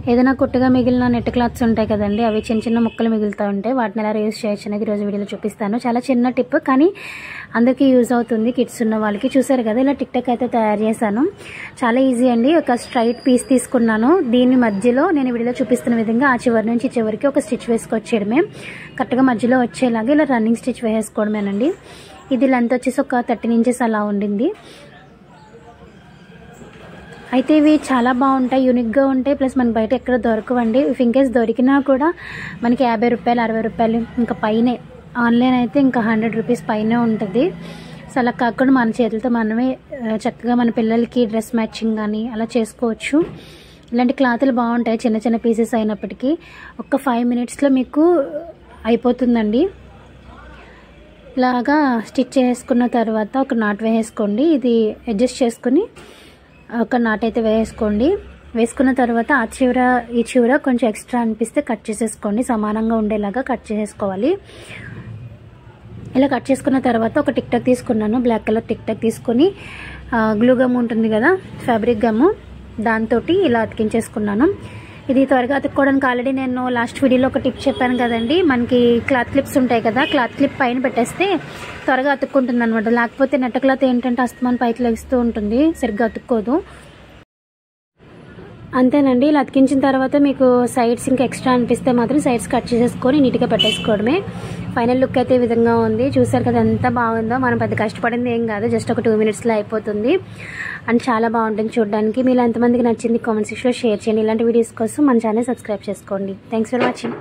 ఏదైనా కుట్టుగా మిగిలిన net clothes ఉంటాయి కదండి, అవి చిన్న చిన్న ముక్కలు మిగులుతూ ఉంటాయి, వాటిని ఎలా యూజ్ చేయొచ్చు అనేది ఈరోజు వీడియోలో చూపిస్తాను. చాలా చిన్న టిప్ కానీ అందరికీ యూజ్ అవుతుంది, కిడ్స్ ఉన్న వాళ్ళకి. చూసారు కదా, ఇలా టిక్ టాక్ అయితే తయారు చేశాను. చాలా ఈజీ అండి. ఒక స్ట్రైట్ పీస్ తీసుకున్నాను, దీని మధ్యలో నేను వీడియోలో చూపిస్తున్న విధంగా ఆ చివరి నుంచి చివరికి ఒక స్టిచ్ వేసుకొచ్చేయడమే. కరెక్ట్గా మధ్యలో వచ్చేలాగా ఇలా రన్నింగ్ స్టిచ్ వేసుకోవడమేనండి. ఇది లెంత్ వచ్చేసి ఒక 13 ఇంచెస్ అలా ఉండింది. అయితే ఇవి చాలా బాగుంటాయి, యూనిక్గా ఉంటాయి, ప్లస్ మనకి బయట ఎక్కడ దొరకవండి. ఇఫ్ ఇన్ కేస్ దొరికినా కూడా మనకి 50 రూపాయలు 60 రూపాయలు ఇంకా పైనే. ఆన్లైన్ అయితే ఇంకా 100 రూపీస్ పైనే ఉంటుంది. సో అలా కాకుండా మన చేతులతో మనమే చక్కగా మన పిల్లలకి డ్రెస్ మ్యాచింగ్ కానీ అలా చేసుకోవచ్చు. ఇలాంటి క్లాతులు బాగుంటాయి, చిన్న చిన్న పీసెస్ అయినప్పటికీ. ఒక 5 మినిట్స్లో మీకు అయిపోతుందండి. ఇలాగా స్టిచ్ చేసుకున్న తర్వాత ఒక నాట్ వేసుకోండి. ఇది అడ్జస్ట్ చేసుకుని ఒక నాట్ అయితే వేసుకోండి. వేసుకున్న తర్వాత ఆ చివర ఈ చివర కొంచెం ఎక్స్ట్రా అనిపిస్తే కట్ చేసేసుకోండి. సమానంగా ఉండేలాగా కట్ చేసేసుకోవాలి. ఇలా కట్ చేసుకున్న తర్వాత ఒక టిక్ టాక్ తీసుకున్నాను, బ్లాక్ కలర్ టిక్ టాక్ తీసుకొని గ్లూ గమ్ ఉంటుంది కదా, ఫ్యాబ్రిక్ గమ్, దాంతో ఇలా అతికించేసుకున్నాను. ఇది త్వరగా అతుక్కోవడానికి ఆల్రెడీ నేను లాస్ట్ వీడియోలో ఒక టిప్ చెప్పాను కదండి. మనకి క్లాత్ క్లిప్స్ ఉంటాయి కదా, క్లాత్ క్లిప్ పైన పెట్టేస్తే త్వరగా అతుక్కుంటుంది అనమాట. లేకపోతే నెట్ క్లాత్ ఏంటంటే అస్తమాన్ పైకి లెగిస్తూ ఉంటుంది, సరిగ్గా అతుక్కోదు. అంతేనండి. ఇలా అతికించిన తర్వాత మీకు సైడ్స్ ఇంకా ఎక్స్ట్రా అనిపిస్తే మాత్రం సైడ్స్ కట్ చేసేసుకొని నీట్గా పెట్టేసుకోవడమే. ఫైనల్ లుక్ అయితే ఈ విధంగా ఉంది. చూసారు కదా ఎంత బాగుందో. మనం పెద్ద కష్టపడింది ఏం కాదు, జస్ట్ ఒక 2 మినిట్స్లో అయిపోతుంది. అండ్ చాలా బాగుంటుంది చూడడానికి. మీరు ఎంతమందికి నచ్చింది కామెంట్ సెక్షన్లో షేర్ చేయండి. ఇలాంటి వీడియోస్ కోసం మన ఛానల్ సబ్స్క్రైబ్ చేసుకోండి. Thanks for watching.